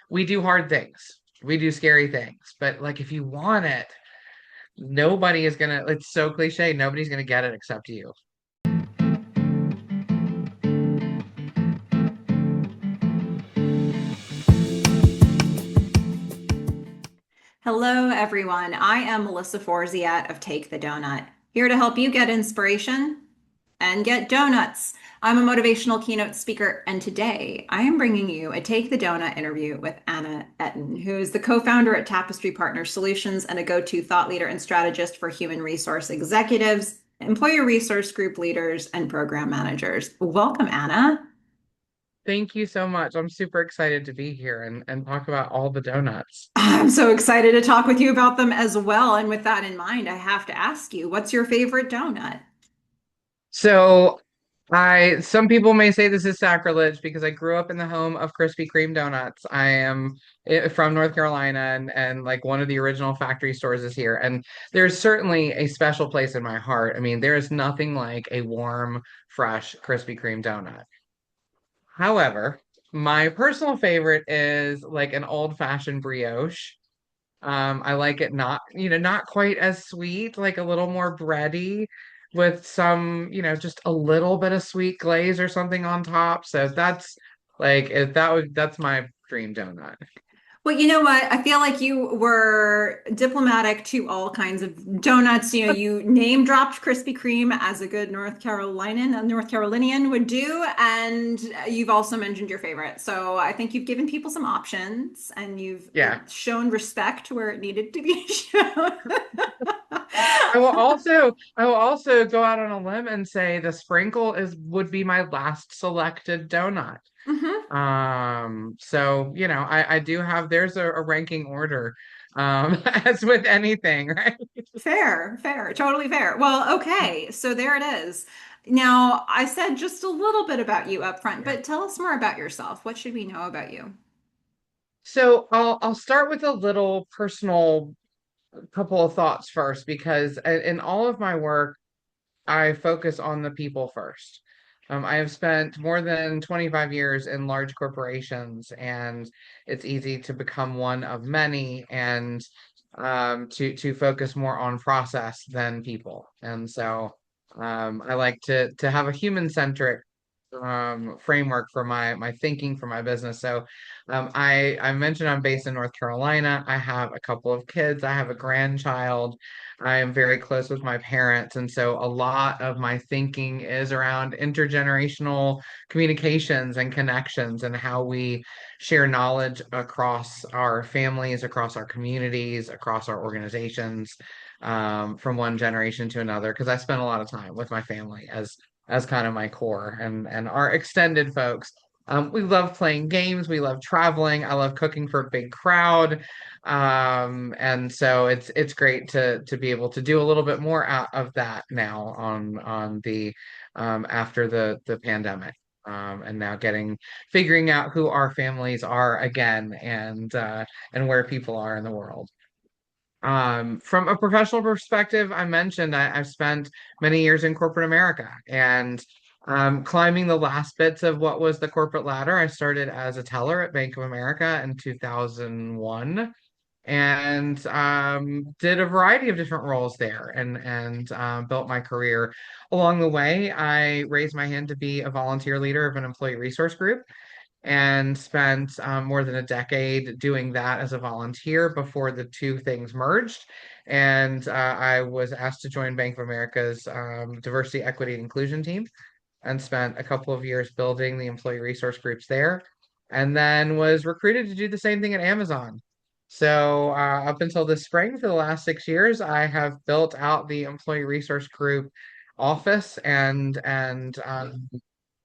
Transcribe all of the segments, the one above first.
we do hard things. We do scary things. But like if you want it, nobody is gonna, it's so cliche, nobody's gonna get it except you. Hello, everyone. I am Melissa Forziat of Take the Doughnut, here to help you get inspiration and get donuts. I'm a motivational keynote speaker, and today I am bringing you a Take the Doughnut interview with Anna Ettin, who is the co-founder at Tapestry Partner Solutions and a go-to thought leader and strategist for human resource executives, employer resource group leaders, and program managers. Welcome, Anna. Thank you so much. I'm super excited to be here and talk about all the donuts. I'm so excited to talk with you about them as well. And with that in mind, I have to ask you, what's your favorite donut? So some people may say this is sacrilege because I grew up in the home of Krispy Kreme donuts. I am from North Carolina and like one of the original factory stores is here. And there's certainly a special place in my heart. I mean, there is nothing like a warm, fresh Krispy Kreme donut. However, my personal favorite is like an old-fashioned brioche. I like it not, not quite as sweet, like a little more bready with some, just a little bit of sweet glaze or something on top. So that's like if that would that's my dream donut. Well, you know what? I feel like you were diplomatic to all kinds of donuts. You know, you name dropped Krispy Kreme as a good North Carolinian would do, and you've also mentioned your favorite. So I think you've given people some options, and you've Yeah. shown respect where it needed to be shown. I will also go out on a limb and say the sprinkle is would be my last selected donut. Mhm. So I do have there's a ranking order, as with anything, right? Fair, fair, totally fair. Well, okay, so there it is. Now, I said just a little bit about you up front, Yeah. but tell us more about yourself. What should we know about you? So I'll start with a little personal couple of thoughts first because in all of my work, I focus on the people first. I have spent more than 25 years in large corporations, and it's easy to become one of many and to focus more on process than people. And so I like to have a human-centric framework for my thinking for my business. So I mentioned I'm based in North Carolina. I have a couple of kids. I have a grandchild. I am very close with my parents, and so a lot of my thinking is around intergenerational communications and connections and how we share knowledge across our families, across our communities, across our organizations, from one generation to another. Because I spend a lot of time with my family as kind of my core and our extended folks. We love playing games. We love traveling. I love cooking for a big crowd. And so it's great to be able to do a little bit more out of that now on the after the pandemic. And now figuring out who our families are again and where people are in the world. From a professional perspective, I mentioned I've spent many years in corporate America and climbing the last bits of what was the corporate ladder. I started as a teller at Bank of America in 2001 and did a variety of different roles there and built my career. Along the way, I raised my hand to be a volunteer leader of an employee resource group and spent more than a decade doing that as a volunteer before the two things merged. And I was asked to join Bank of America's diversity, equity, and inclusion team and spent a couple of years building the employee resource groups there, and then was recruited to do the same thing at Amazon. So up until this spring, for the last 6 years, I have built out the employee resource group office and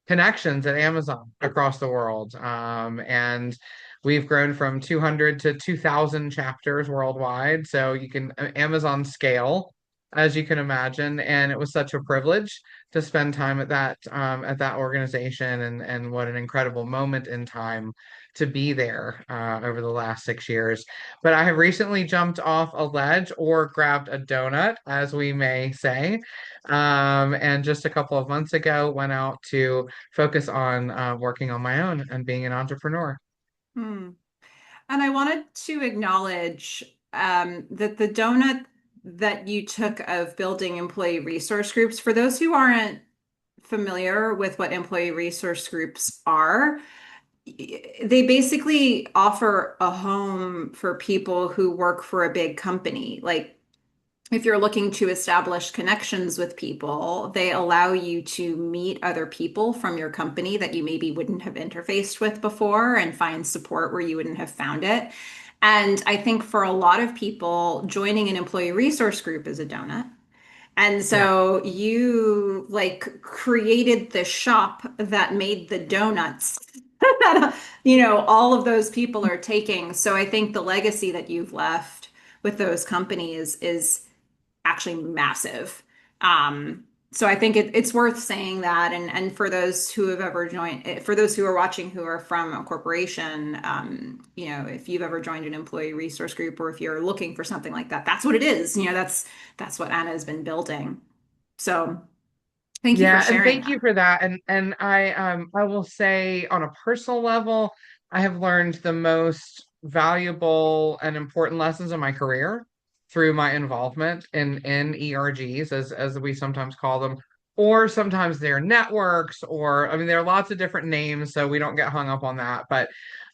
connections at Amazon across the world. And we've grown from 200 to 2,000 chapters worldwide. So you can Amazon scale, as you can imagine. And it was such a privilege to spend time at that organization and what an incredible moment in time to be there over the last 6 years. But I have recently jumped off a ledge or grabbed a donut, as we may say. And just a couple of months ago, went out to focus on working on my own and being an entrepreneur. Hmm. And I wanted to acknowledge that the donut that you took of building employee resource groups, for those who aren't familiar with what employee resource groups are, they basically offer a home for people who work for a big company. Like if you're looking to establish connections with people, they allow you to meet other people from your company that you maybe wouldn't have interfaced with before and find support where you wouldn't have found it. And I think for a lot of people, joining an employee resource group is a donut. And Yeah. so you like created the shop that made the donuts that, all of those people are taking. So I think the legacy that you've left with those companies is actually massive. So I think it's worth saying that. And for those who have ever joined, for those who are watching who are from a corporation, if you've ever joined an employee resource group or if you're looking for something like that, that's what it is. That's what Anna has been building. So thank you for Yeah, and sharing thank you that. for that. And I will say on a personal level, I have learned the most valuable and important lessons in my career through my involvement in ERGs as we sometimes call them, or sometimes they're networks, or I mean there are lots of different names, so we don't get hung up on that.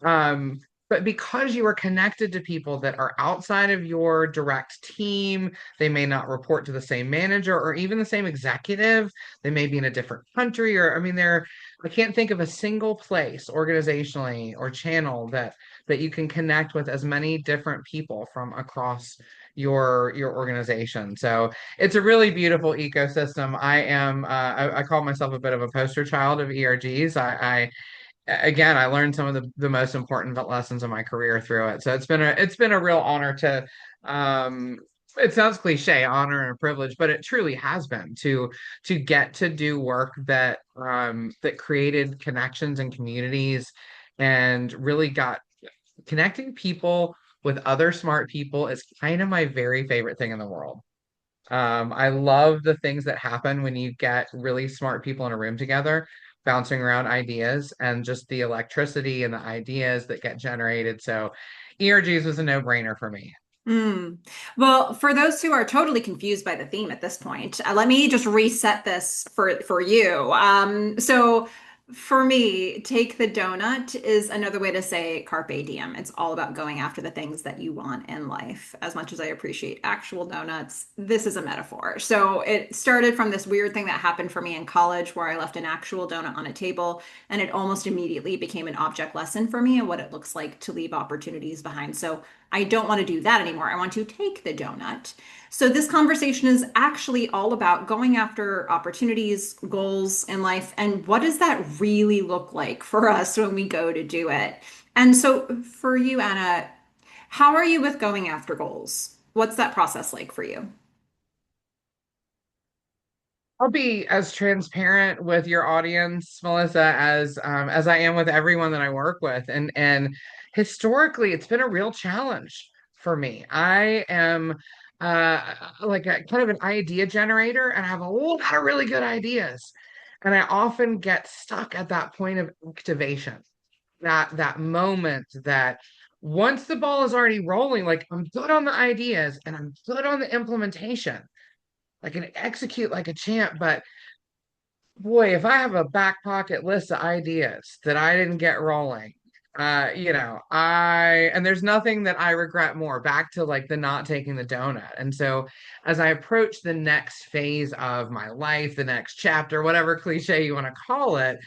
Um but because you are connected to people that are outside of your direct team, they may not report to the same manager or even the same executive. They may be in a different country, or I mean, I can't think of a single place organizationally or channel that you can connect with as many different people from across your organization. So it's a really beautiful ecosystem. I call myself a bit of a poster child of ERGs. Again, I learned some of the most important lessons of my career through it. So it's been a real honor to it sounds cliche, honor and a privilege, but it truly has been to get to do work that created connections and communities and really got connecting people with other smart people is kind of my very favorite thing in the world. I love the things that happen when you get really smart people in a room together, bouncing around ideas and just the electricity and the ideas that get generated. So ERGs was a no-brainer for me. Mm. Well, for those who are totally confused by the theme at this point, let me just reset this for you. So for me, take the donut is another way to say carpe diem. It's all about going after the things that you want in life. As much as I appreciate actual donuts, this is a metaphor. So it started from this weird thing that happened for me in college where I left an actual donut on a table, and it almost immediately became an object lesson for me and what it looks like to leave opportunities behind. So I don't want to do that anymore. I want to take the donut. So, this conversation is actually all about going after opportunities, goals in life, and what does that really look like for us when we go to do it? And so, for you, Anna, how are you with going after goals? What's that process like for you? I'll be as transparent with your audience, Melissa, as I am with everyone that I work with. And historically, it's been a real challenge for me. I am like a kind of an idea generator, and I have a lot of really good ideas. And I often get stuck at that point of activation, that moment that once the ball is already rolling, like I'm good on the ideas and I'm good on the implementation. I can execute like a champ, but boy, if I have a back pocket list of ideas that I didn't get rolling, and there's nothing that I regret more, back to like the not taking the donut. And so as I approach the next phase of my life, the next chapter, whatever cliche you want to call it,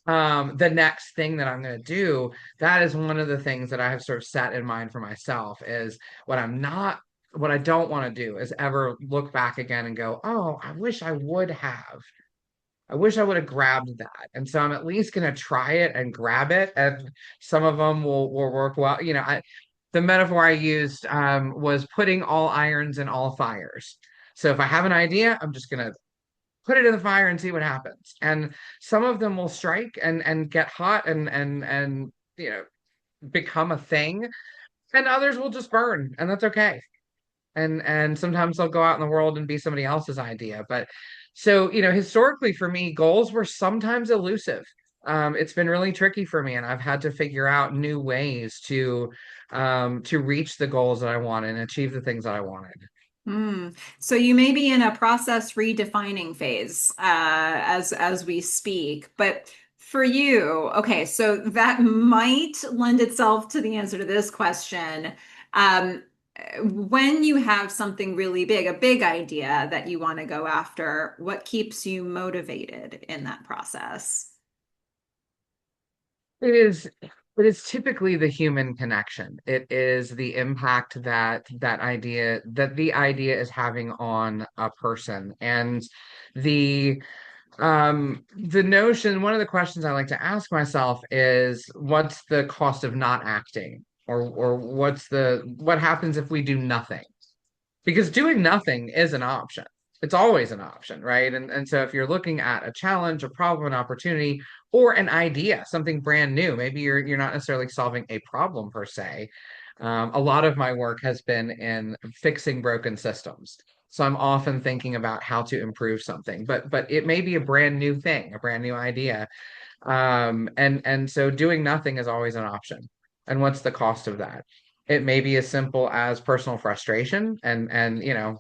the next thing that I'm going to do, that is one of the things that I have sort of set in mind for myself is what I don't want to do is ever look back again and go, oh, I wish I would have grabbed that. And so I'm at least going to try it and grab it. And some of them will work well. The metaphor I used was putting all irons in all fires. So if I have an idea, I'm just going to put it in the fire and see what happens. And some of them will strike and get hot and become a thing. And others will just burn, and that's okay. And sometimes they'll go out in the world and be somebody else's idea. But so, historically for me, goals were sometimes elusive. It's been really tricky for me, and I've had to figure out new ways to to reach the goals that I wanted and achieve the things that I wanted. Hmm. So you may be in a process redefining phase as we speak, but for you, okay, so that might lend itself to the answer to this question. Um, when you have something really big, a big idea that you want to go after, what keeps you motivated in that process? It is, but it's typically the human connection. It is the impact that the idea is having on a person. And the notion, one of the questions I like to ask myself is what's the cost of not acting? Or what happens if we do nothing? Because doing nothing is an option. It's always an option, right? And so if you're looking at a challenge, a problem, an opportunity, or an idea, something brand new, maybe you're not necessarily solving a problem per se. A lot of my work has been in fixing broken systems. So I'm often thinking about how to improve something, but it may be a brand new thing, a brand new idea. And so doing nothing is always an option. And what's the cost of that? It may be as simple as personal frustration and I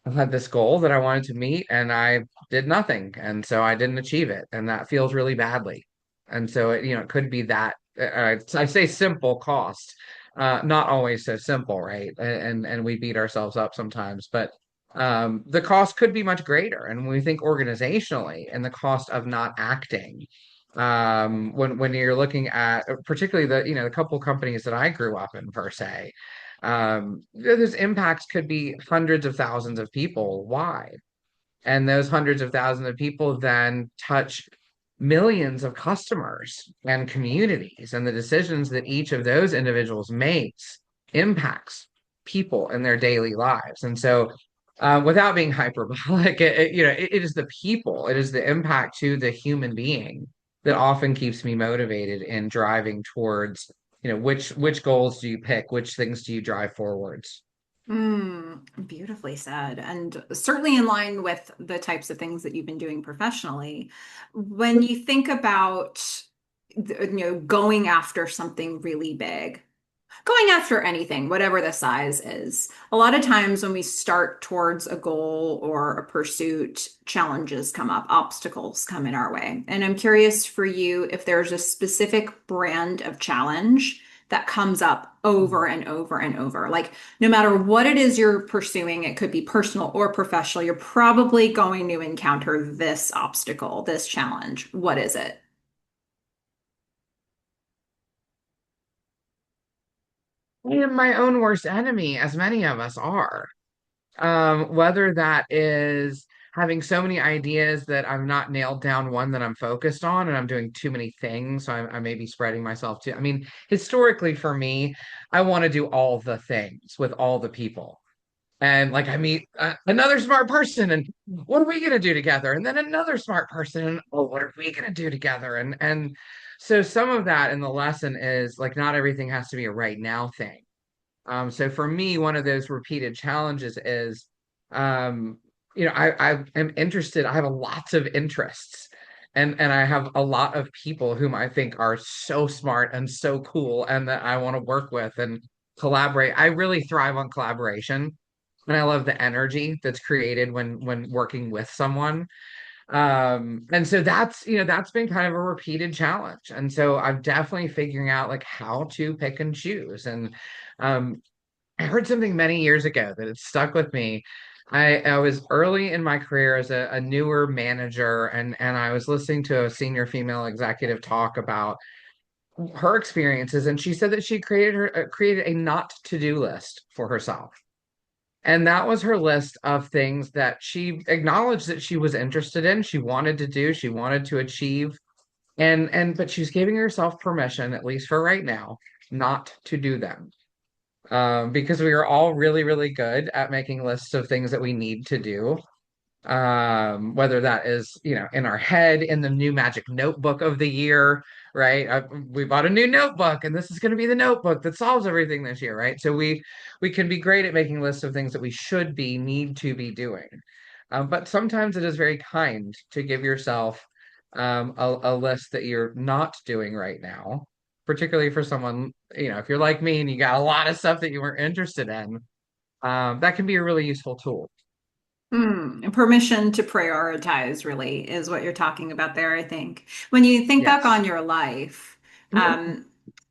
had this goal that I wanted to meet and I did nothing. And so I didn't achieve it. And that feels really badly. And so it could be that I say simple cost, not always so simple, right? And we beat ourselves up sometimes, but the cost could be much greater. And when we think organizationally and the cost of not acting, when you're looking at particularly the couple companies that I grew up in per se, those impacts could be hundreds of thousands of people wide. And those hundreds of thousands of people then touch millions of customers and communities. And the decisions that each of those individuals makes impacts people in their daily lives. And so, without being hyperbolic, it is the people, it is the impact to the human being that often keeps me motivated in driving towards, which goals do you pick, which things do you drive forwards. Beautifully said, and certainly in line with the types of things that you've been doing professionally. When you think about, going after something really big, going after anything, whatever the size is, a lot of times when we start towards a goal or a pursuit, challenges come up, obstacles come in our way. And I'm curious for you if there's a specific brand of challenge that comes up over and over and over. Like, no matter what it is you're pursuing, it could be personal or professional, you're probably going to encounter this obstacle, this challenge. What is it? I am my own worst enemy, as many of us are. Whether that is having so many ideas that I'm not nailed down one that I'm focused on and I'm doing too many things. So I may be spreading myself too. I mean, historically for me, I want to do all the things with all the people. And like I meet another smart person and what are we going to do together? And then another smart person and oh, what are we going to do together? And so some of that in the lesson is like not everything has to be a right now thing. So for me, one of those repeated challenges is, um, I am interested. I have a lots of interests, and I have a lot of people whom I think are so smart and so cool, and that I want to work with and collaborate. I really thrive on collaboration, and I love the energy that's created when working with someone. And so that's been kind of a repeated challenge. And so I'm definitely figuring out like how to pick and choose. And um, I heard something many years ago that it stuck with me. I was early in my career as a newer manager, and I was listening to a senior female executive talk about her experiences, and she said that she created a not to do list for herself. And that was her list of things that she acknowledged that she was interested in, she wanted to do, she wanted to achieve, but she's giving herself permission, at least for right now, not to do them. Because we are all really, really good at making lists of things that we need to do. Whether that is, in our head, in the new magic notebook of the year, right? We bought a new notebook, and this is going to be the notebook that solves everything this year, right? So we can be great at making lists of things that we should be, need to be doing. But sometimes it is very kind to give yourself a list that you're not doing right now particularly for someone, if you're like me and you got a lot of stuff that you weren't interested in, that can be a really useful tool. And permission to prioritize really is what you're talking about there, I think. When you think back Yes. on your life,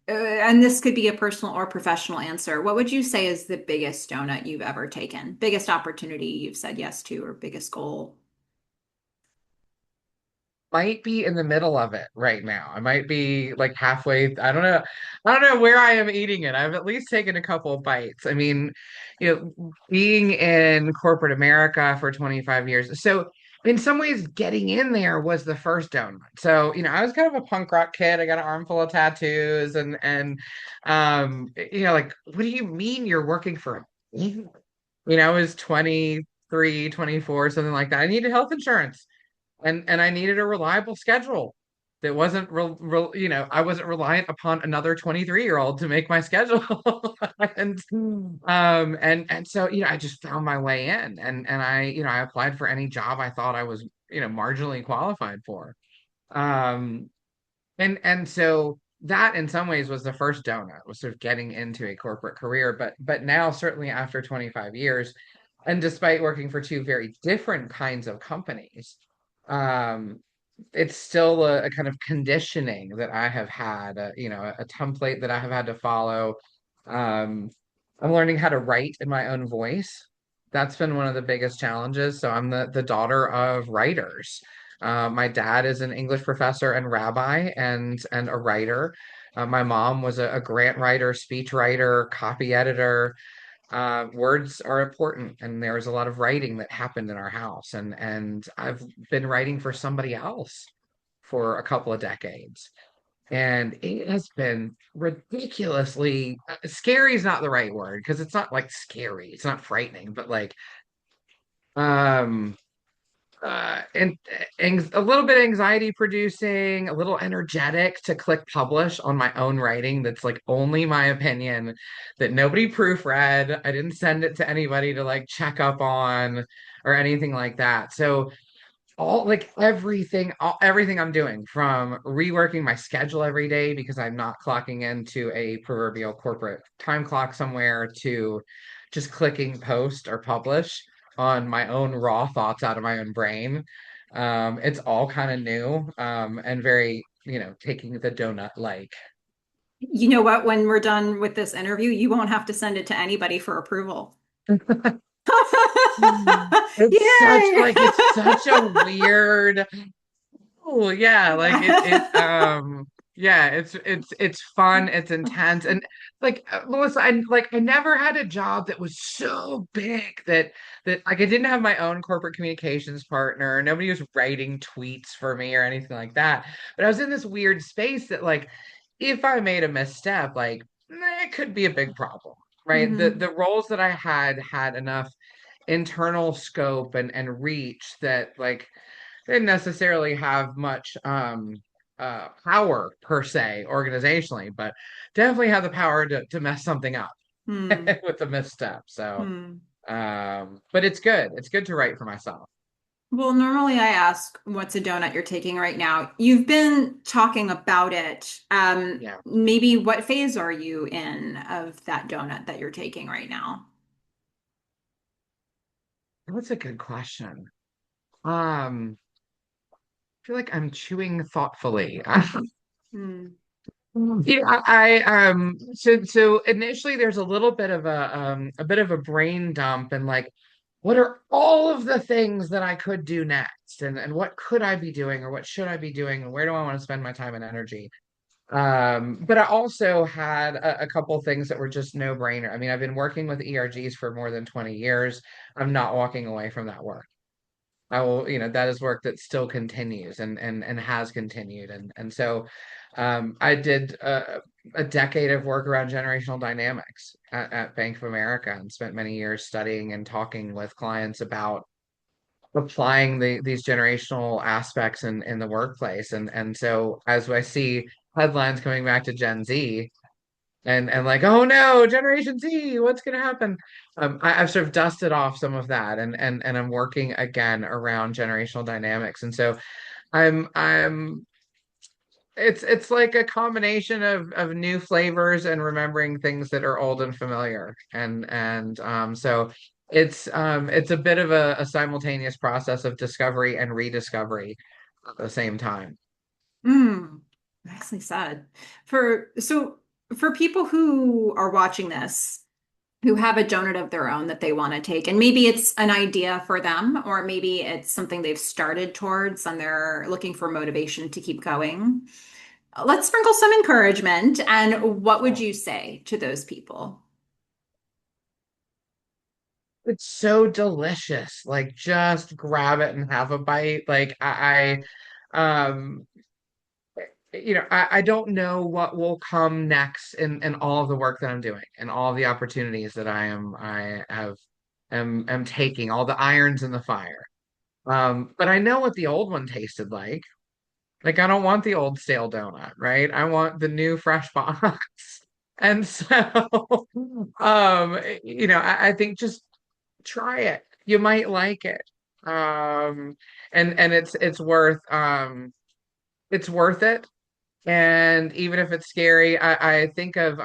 and this could be a personal or professional answer, what would you say is the biggest donut you've ever taken? Biggest opportunity you've said yes to, or biggest goal? Might be in the middle of it right now. I might be like halfway. I don't know. I don't know where I am eating it. I've at least taken a couple of bites. I mean, being in corporate America for 25 years. So in some ways, getting in there was the first donut. So, I was kind of a punk rock kid. I got an armful of tattoos like, what do you mean you're working for a I was 23, 24, something like that. I needed health insurance and I needed a reliable schedule that wasn't I wasn't reliant upon another 23-year-old to make my schedule. And so I just found my way in and I applied for any job I thought I was marginally qualified for. Um and so that in some ways was the first donut, was sort of getting into a corporate career. But now, certainly after 25 years, and despite working for two very different kinds of companies, um, it's still a kind of conditioning that I have had, a template that I have had to follow. Um, I'm learning how to write in my own voice. That's been one of the biggest challenges. So I'm the daughter of writers. My dad is an English professor and rabbi and a writer. My mom was a grant writer, speech writer, copy editor. Words are important, and there was a lot of writing that happened in our house. And I've been writing for somebody else for a couple of decades, and it has been ridiculously scary is not the right word because it's not like scary, it's not frightening, but like um and a little bit anxiety producing, a little energetic to click publish on my own writing that's like only my opinion, that nobody proofread. I didn't send it to anybody to like check up on or anything like that. So everything I'm doing, from reworking my schedule every day because I'm not clocking into a proverbial corporate time clock somewhere, to just clicking post or publish on my own raw thoughts out of my own brain. It's all kind of new, and very, taking the donut like. You know what? When we're done with this interview, you won't have to send it to anybody for approval. Yay! It's such a weird. Oh yeah, like yeah, it's fun, it's intense. And like Melissa, I never had a job that was so big that like I didn't have my own corporate communications partner. Nobody was writing tweets for me or anything like that. But I was in this weird space that, like, if I made a misstep, like, it could be a big problem, right? The Mhm. the roles that I had enough internal scope and reach that, like, didn't necessarily have much power per se organizationally, but definitely have the power to mess something up Hmm. with a misstep. So Hmm. but it's good. It's good to write for myself. Well, normally I ask, what's a donut you're taking right now? You've been talking about it. Yeah, Maybe what phase are you in of that donut that you're taking right now? that's a good question. I feel like I'm chewing thoughtfully. Hmm. Yeah, so initially there's a little bit of a bit of a brain dump, and like, what are all of the things that I could do next, and what could I be doing, or what should I be doing, and where do I want to spend my time and energy? But I also had a couple things that were just no brainer. I mean, I've been working with ERGs for more than 20 years. I'm not walking away from that work. I will, that is work that still continues and has continued. And so I did a decade of work around generational dynamics at Bank of America, and spent many years studying and talking with clients about applying these generational aspects in the workplace. And so as I see headlines coming back to Gen Z, and like, oh no, Generation Z, what's going to happen? I've sort of dusted off some of that, and I'm working again around generational dynamics. And so I'm it's like a combination of new flavors and remembering things that are old and familiar. So it's a bit of a simultaneous process of discovery and rediscovery at the same time. Mm, nicely said. For people who are watching this, who have a donut of their own that they want to take, and maybe it's an idea for them, or maybe it's something they've started towards and they're looking for motivation to keep going. Let's sprinkle some encouragement. And what would Yeah. you say to those people? It's so delicious. Like just grab it and have a bite. Um I don't know what will come next in all of the work that I'm doing and all of the opportunities that I have am taking, all the irons in the fire. But I know what the old one tasted like. Like I don't want the old stale donut, right? I want the new fresh box. And so I think just try it. You might like it. And it's worth it. And even if it's scary, I think of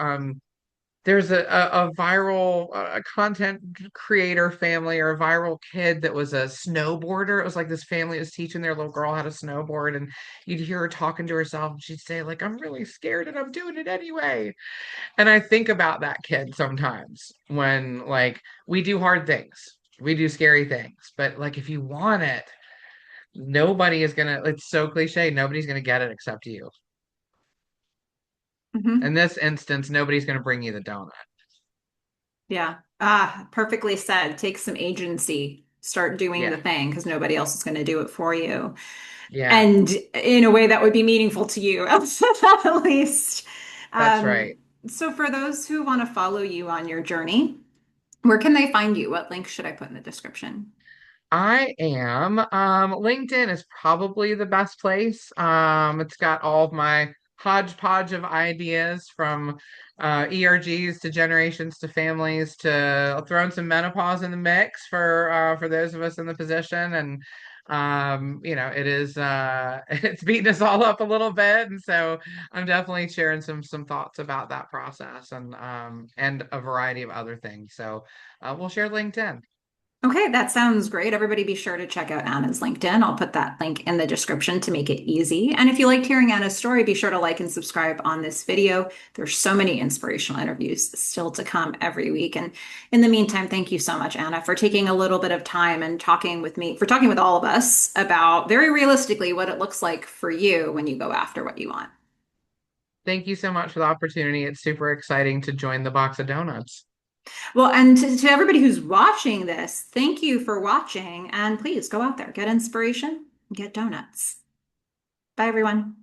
there's a viral content creator family or a viral kid that was a snowboarder. It was like this family was teaching their little girl how to snowboard, and you'd hear her talking to herself, and she'd say, like, I'm really scared and I'm doing it anyway. And I think about that kid sometimes when like we do hard things, we do scary things, but like if you want it, nobody is gonna, it's so cliche, nobody's gonna get it except you. In Mhm. this instance, nobody's going to bring you the donut. Yeah. Perfectly said. Take some agency. Start doing Yeah, the thing because nobody else is going to do it for you. yeah, And in a way that would be meaningful to you, at least. that's Um, right. so for those who want to follow you on your journey, where can they find you? What link should I put in the description? I am. LinkedIn is probably the best place. It's got all of my hodgepodge of ideas from ERGs to generations to families to throwing some menopause in the mix for those of us in the position. And it is it's beating us all up a little bit. And so I'm definitely sharing some thoughts about that process and a variety of other things. So we'll share LinkedIn. Okay, that sounds great. Everybody be sure to check out Anna's LinkedIn. I'll put that link in the description to make it easy. And if you liked hearing Anna's story, be sure to like and subscribe on this video. There's so many inspirational interviews still to come every week. And in the meantime, thank you so much, Anna, for taking a little bit of time and talking with me, for talking with all of us about very realistically what it looks like for you when you go after what you want. Thank you so much for the opportunity. It's super exciting to join the box of donuts. Well, and to everybody who's watching this, thank you for watching. And please go out there, get inspiration, get donuts. Bye, everyone.